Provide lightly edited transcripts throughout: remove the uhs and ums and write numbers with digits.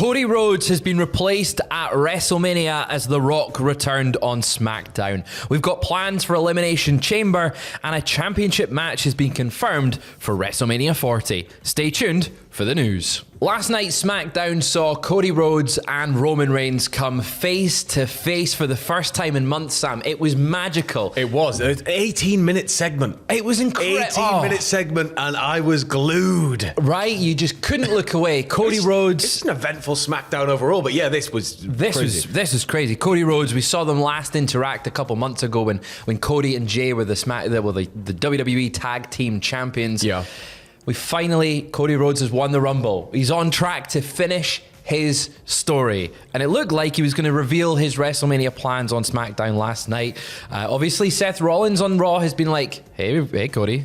Cody Rhodes has been replaced at WrestleMania as The Rock returned on SmackDown. We've got plans for Elimination Chamber, and a championship match has been confirmed for WrestleMania 40. Stay tuned for the news. Last night's SmackDown saw Cody Rhodes and Roman Reigns come face to face for the first time in months, Sam. It was magical. It was. It was an 18-minute segment. It was incredible. 18-minute segment, and I was glued. Right? You just couldn't look away. Cody Rhodes. It's an eventful SmackDown overall, but yeah, this was crazy. This is crazy. Cody Rhodes, we saw them last interact a couple months ago when Cody and Jay were the WWE Tag Team Champions. Yeah. Cody Rhodes has won the Rumble. He's on track to finish his story. And it looked like he was going to reveal his WrestleMania plans on SmackDown last night. Obviously, Seth Rollins on Raw has been like, hey, Cody,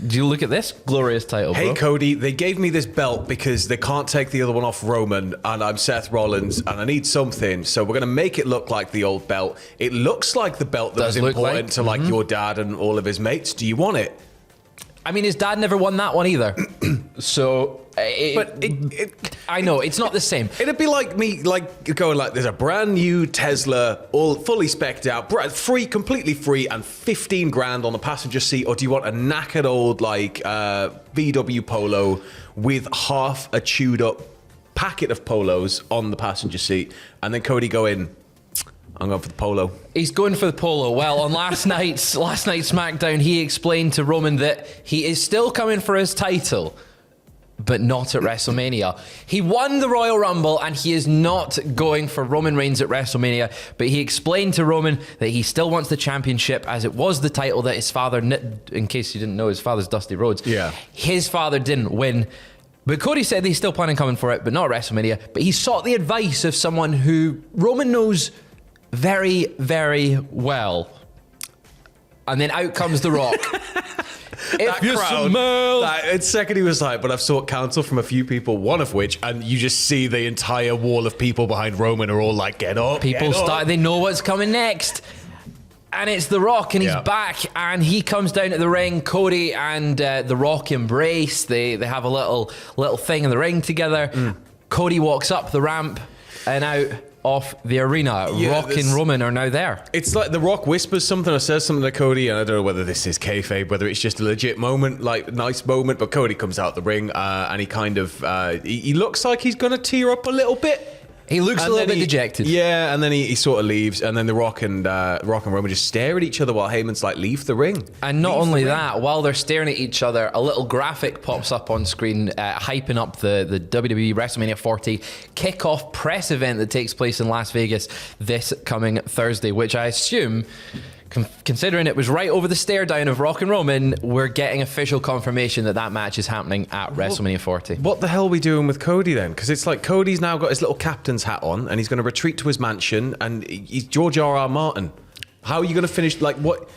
do you look at this glorious title, bro? Hey, Cody, they gave me this belt because they can't take the other one off Roman, and I'm Seth Rollins, and I need something, so we're going to make it look like the old belt. It looks like the belt that was important to like your dad and all of his mates. Do you want it? I mean, his dad never won that one either. So, I know, it's not the same. It'd be like me, going like, there's a brand new Tesla, all fully spec'd out, free, completely free, and 15 grand on the passenger seat, or do you want a knackered old, VW Polo with half a chewed up packet of Polos on the passenger seat, and then Cody going, I'm going for the Polo. He's going for the Polo. Well, on last night's SmackDown, he explained to Roman that he is still coming for his title, but not at WrestleMania. He won the Royal Rumble, and he is not going for Roman Reigns at WrestleMania, but he explained to Roman that he still wants the championship, as it was the title that his father, in case you didn't know, his father's Dusty Rhodes. Yeah. His father didn't win. But Cody said he's still planning on coming for it, but not at WrestleMania. But he sought the advice of someone who Roman knows very, very well. And then out comes The Rock. That crowd, second he was like, but I've sought counsel from a few people, one of which, and you just see the entire wall of people behind Roman are all like, get up. They know what's coming next. And it's The Rock, and he's back, and he comes down to the ring. Cody and The Rock embrace. They have a little thing in the ring together. Cody walks up the ramp and out off the arena. Rock and Roman are now there. It's like The Rock whispers something or says something to Cody, and I don't know whether this is kayfabe, whether it's just a legit moment, nice moment, but Cody comes out the ring, and he kind of, he looks like he's going to tear up a little bit. He looks a little bit dejected. Yeah, and then he sort of leaves, and then The Rock and Roman just stare at each other while Heyman's like, leave the ring. And not only that, while they're staring at each other, a little graphic pops up on screen hyping up the WWE WrestleMania 40 kickoff press event that takes place in Las Vegas this coming Thursday, which I assume, considering it was right over the stare down of Rock and Roman, we're getting official confirmation that match is happening at WrestleMania 40. What the hell are we doing with Cody then? Because it's like Cody's now got his little captain's hat on, and he's going to retreat to his mansion, and he's George R.R. Martin. How are you going to finish? What?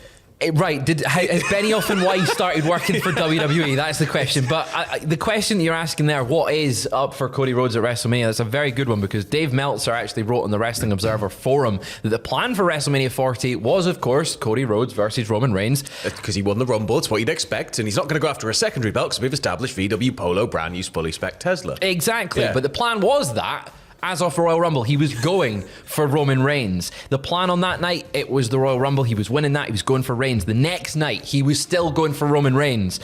Right, has Benioff and Weiss started working for WWE? That's the question. But the question that you're asking there, what is up for Cody Rhodes at WrestleMania? That's a very good one, because Dave Meltzer actually wrote on the Wrestling Observer forum that the plan for WrestleMania 40 was, of course, Cody Rhodes versus Roman Reigns. Because he won the Rumble, it's what you'd expect, and he's not going to go after a secondary belt because we've established VW Polo, brand new fully spec Tesla. Exactly, but the plan was that, as of Royal Rumble, he was going for Roman Reigns. The plan on that night, it was the Royal Rumble. He was winning that. He was going for Reigns. The next night, he was still going for Roman Reigns.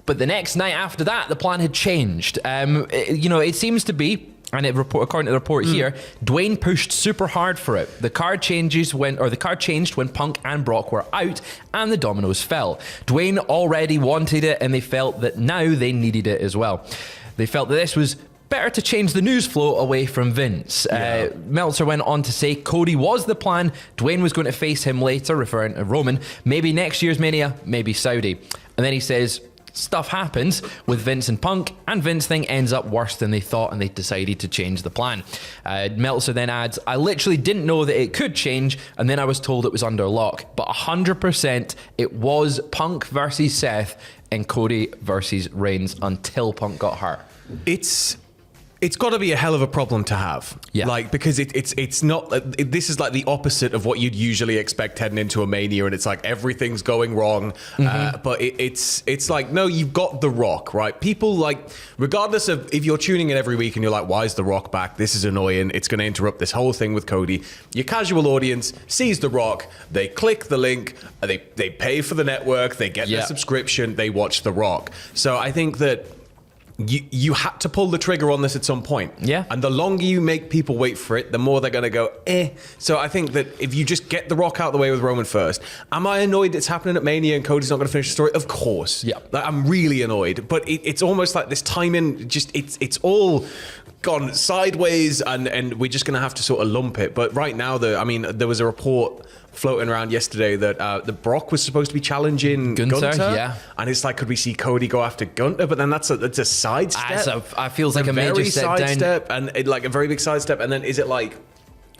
But the next night after that, the plan had changed. It seems to be, and according to the report here, Dwayne pushed super hard for it. The card changed when Punk and Brock were out, and the dominoes fell. Dwayne already wanted it, and they felt that now they needed it as well. They felt that this was better to change the news flow away from Vince. Meltzer went on to say Cody was the plan. Dwayne was going to face him later, referring to Roman. Maybe next year's Mania, maybe Saudi. And then he says, stuff happens with Vince and Punk, and Vince thing ends up worse than they thought, and they decided to change the plan. Meltzer then adds, I literally didn't know that it could change, and then I was told it was under lock. But 100% it was Punk versus Seth and Cody versus Reigns until Punk got hurt. It's got to be a hell of a problem to have. Yeah. Like, because it's not, this is like the opposite of what you'd usually expect heading into a Mania, and it's like everything's going wrong. But it's like, no, you've got The Rock, right? People, like, regardless of if you're tuning in every week and you're like, why is The Rock back? This is annoying. It's going to interrupt this whole thing with Cody. Your casual audience sees The Rock, they click the link, they pay for the network, they get their subscription, they watch The Rock. So I think that you had to pull the trigger on this at some point. Yeah. And the longer you make people wait for it, the more they're going to go, eh. So I think that if you just get The Rock out of the way with Roman first, am I annoyed it's happening at Mania and Cody's not going to finish the story? Of course. Yeah. Like, I'm really annoyed. But it's almost like this timing, just it's all gone sideways, and we're just going to have to sort of lump it. But right now, there was a report floating around yesterday that the Brock was supposed to be challenging Gunther. Yeah. And it's like, could we see Cody go after Gunther? But then that's a sidestep. I feels like a major step down. Sidestep, and like a very big sidestep. And then is it like,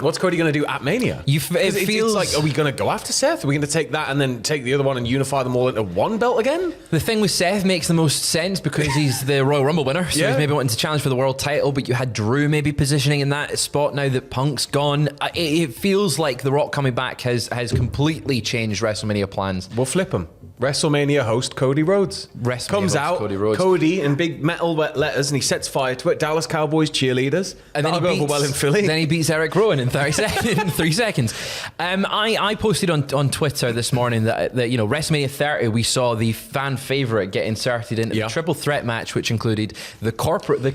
what's Cody going to do at Mania? It it's feels like, are we going to go after Seth? Are we going to take that and then take the other one and unify them all into one belt again? The thing with Seth makes the most sense because he's the Royal Rumble winner, so he's maybe wanting to challenge for the world title, but you had Drew maybe positioning in that spot now that Punk's gone. It feels like The Rock coming back has completely changed WrestleMania plans. We'll flip him. WrestleMania host Cody Rhodes comes out, Cody in big metal letters, and he sets fire to it. Dallas Cowboys cheerleaders, and then he beats, well in Philly. Then he beats Eric Rowan in 3 seconds. I posted on Twitter this morning that WrestleMania 30 we saw the fan favorite get inserted into the triple threat match, which included the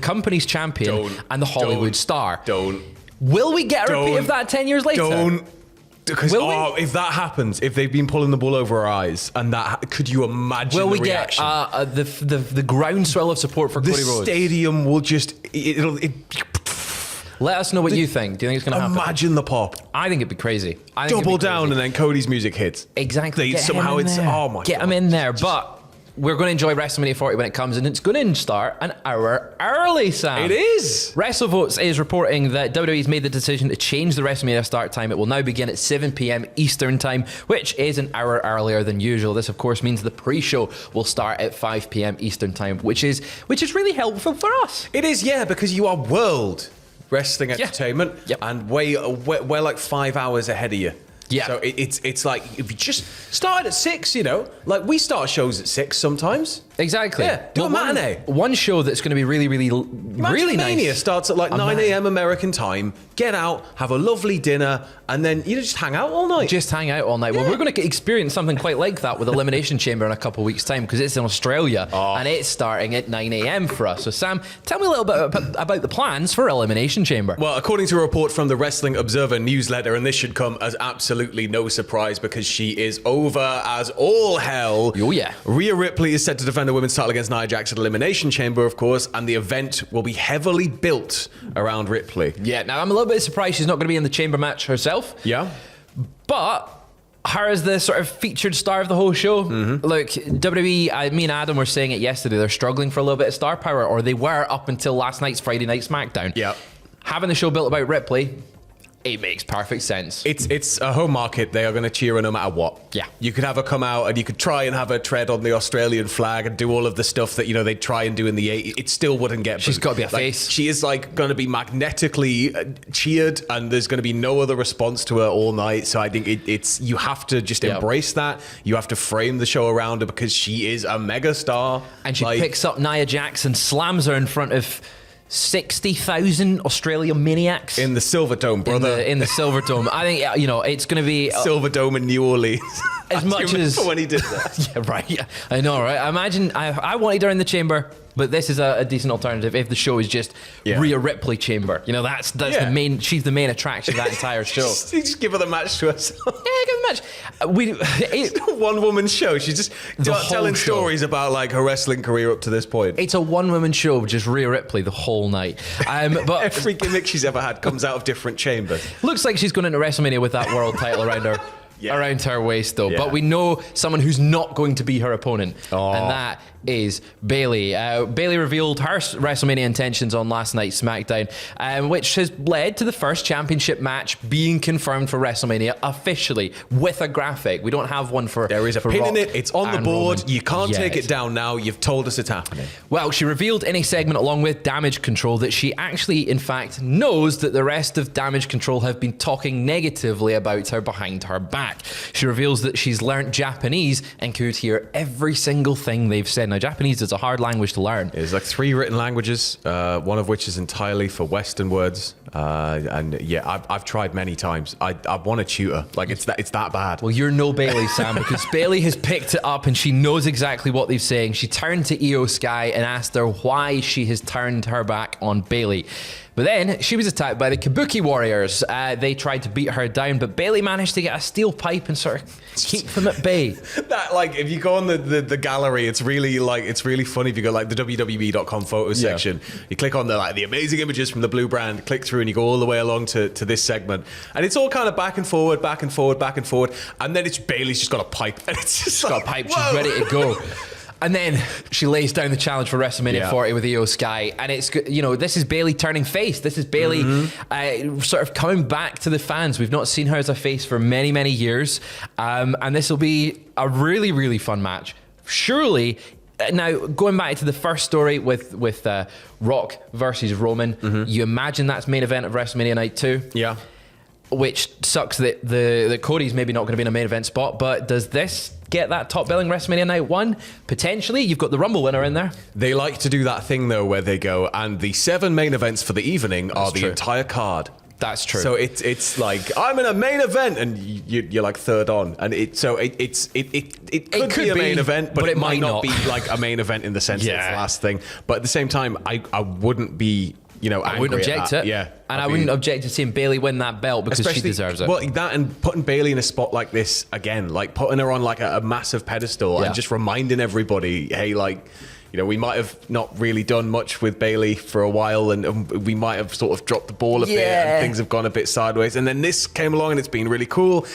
company's champion and the Hollywood star. Will we get a repeat of that 10 years later? Because if that happens, if they've been pulling the bull over our eyes, and that, could you imagine the reaction? Will we get the groundswell of support for Cody Rhodes? The stadium will just let us know what you think. Do you think it's going to happen? Imagine the pop. I think it'd be crazy. Double down, and then Cody's music hits. Exactly. Oh my god. Get him in there, but. We're going to enjoy WrestleMania 40 when it comes, and it's going to start an hour early, Sam. It is. WrestleVotes is reporting that WWE's made the decision to change the WrestleMania start time. It will now begin at 7 p.m. Eastern time, which is an hour earlier than usual. This, of course, means the pre-show will start at 5 p.m. Eastern time, which is really helpful for us. It is, because you are world wrestling entertainment, and we're like 5 hours ahead of you. Yeah. So it's like, if you just started at 6, like we start shows at 6 sometimes. Exactly. Yeah. Do a matinee. One show that's going to be really Mania nice. starts at like 9 a.m. American time. Get out, have a lovely dinner, and then just hang out all night. Just hang out all night. Well, we're going to experience something quite like that with Elimination Chamber in a couple of weeks' time, because it's in Australia and it's starting at 9 a.m. for us. So, Sam, tell me a little bit about the plans for Elimination Chamber. Well, according to a report from the Wrestling Observer newsletter, and this should come as absolutely no surprise because she is over as all hell. Oh, yeah. Rhea Ripley is set to defend the women's title against Nia Jax at Elimination Chamber, of course, and the event will be heavily built around Ripley. Yeah, now I'm a little bit surprised she's not going to be in the chamber match herself. Yeah. But her as the sort of featured star of the whole show. Look, WWE, me and Adam were saying it yesterday, they're struggling for a little bit of star power, or they were up until last night's Friday Night SmackDown. Yeah. Having the show built about Ripley, it makes perfect sense. It's a home market. They are going to cheer her no matter what. Yeah. You could have her come out and you could try and have her tread on the Australian flag and do all of the stuff that, they try and do in the 80s. It still wouldn't get... She's got to be a face. She is like going to be magnetically cheered, and there's going to be no other response to her all night. So I think it's you have to just embrace that. You have to frame the show around her because she is a mega star. And she picks up Nia Jax and slams her in front of 60,000 Australian maniacs in the Silver Dome, brother. In the Silver Dome. I think it's going to be Silver Dome in New Orleans. As much as when he did that. Yeah, right. Yeah, I know, right? I imagine I wanted her in the chamber, but this is a decent alternative if the show is just Rhea Ripley chamber. That's the main. She's the main attraction of that entire show. just give her the match to herself. Yeah, give her the match. It's a one-woman show. She's just telling stories about like her wrestling career up to this point. It's a one-woman show, just Rhea Ripley the whole night. But every gimmick she's ever had comes out of different chambers. Looks like she's going into WrestleMania with that world title around her. Around her waist, though. Yeah. But we know someone who's not going to be her opponent, and that is Bayley. Bayley revealed her WrestleMania intentions on last night's SmackDown, which has led to the first championship match being confirmed for WrestleMania officially with a graphic. We don't have one for. There is a pin in it. It's on the board. Roman You can't take yet. it down now. You've told us it's happening. Well, she revealed in a segment along with Damage Control that she actually, in fact, knows that the rest of Damage Control have been talking negatively about her behind her back. She reveals that she's learnt Japanese and could hear every single thing they've said. Now, Japanese is a hard language to learn. There's like 3 written languages, one of which is entirely for Western words. And yeah, I've tried many times. I want a tutor. Like it's that bad. Well, you're no Bayley, Sam, because Bayley has picked it up and she knows exactly what they're saying. She turned to Io Sky and asked her why she has turned her back on Bayley. But then she was attacked by the Kabuki Warriors. They tried to beat her down, but Bayley managed to get a steel pipe and sort of keep them at bay. That, like, if you go on the gallery, it's really funny if you go like the WWE.com photo section. You click on the amazing images from the blue brand, click through, and you go all the way along to this segment, and it's all kind of back and forward, back and forward, back and forward, and then it's Bayley's just got a pipe, and it's just got a pipe. She's ready to go. And then she lays down the challenge for WrestleMania 40 with Io Sky. And it's, this is Bayley turning face. This is Bayley sort of coming back to the fans. We've not seen her as a face for many, many years. And this will be a really, really fun match. Surely, now going back to the first story with Rock versus Roman, you imagine that's main event of WrestleMania Night 2? Yeah. Which sucks that the Cody's maybe not going to be in a main event spot, but does this get that top billing WrestleMania Night 1? Potentially. You've got the Rumble winner in there. They like to do that thing though where they go, and the 7 main events for the evening are the entire card. That's true. So it's like, I'm in a main event, and you're like third on, and it could be a main event, but it might not be like a main event in the sense that it's the last thing. But at the same time, I wouldn't be, I wouldn't object to it. Yeah. And I wouldn't object to seeing Bayley win that belt because she deserves it. Well, that and putting Bayley in a spot like this again, like putting her on like a massive pedestal and just reminding everybody, hey, like, we might have not really done much with Bayley for a while, and we might have sort of dropped the ball a bit, and things have gone a bit sideways. And then this came along, and it's been really cool.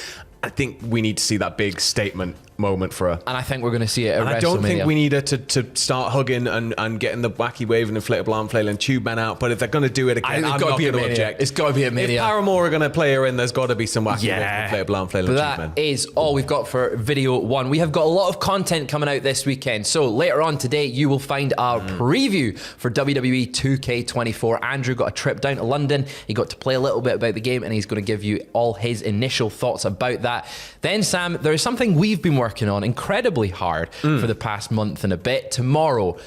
I think we need to see that big statement moment for her. And I think we're going to see it at WrestleMania. I don't think we need her to start hugging and getting the wacky wave and inflatable arm flail and tube men out. But if they're going to do it again, I'm not going to object. It's got to be a Mania. If Paramore are going to play her in, there's got to be some wacky wave and inflatable arm flail and tube men. That is all we've got for video 1. We have got a lot of content coming out this weekend. So later on today, you will find our preview for WWE 2K24. Andrew got a trip down to London. He got to play a little bit about the game, and he's going to give you all his initial thoughts about that. Then, Sam, there is something we've been working on incredibly hard for the past month and a bit. Tomorrow,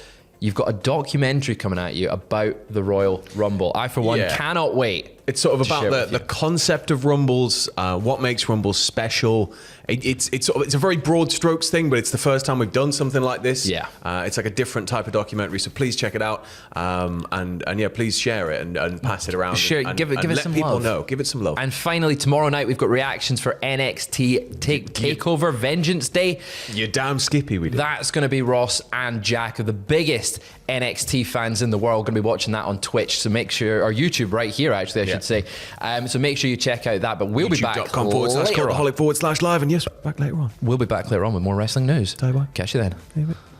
you've got a documentary coming at you about the Royal Rumble. I, for one, cannot wait. It's sort of about the concept of Rumbles, what makes Rumbles special. It's a very broad strokes thing, but it's the first time we've done something like this. Yeah. It's like a different type of documentary, so please check it out. And please share it and pass it around. Give it some love. Know. Give it some love. And finally, tomorrow night, we've got reactions for NXT TakeOver Vengeance Day. You're damn skippy, we did. That's going to be Ross and Jack, of the biggest NXT fans in the world, going to be watching that on Twitch. So make sure, or YouTube right here, actually, I should say. So make sure you check out that. But we'll be back YouTube.com/Cultaholic/live. And yes, back later on. We'll be back later on with more wrestling news. Bye-bye. Catch you then.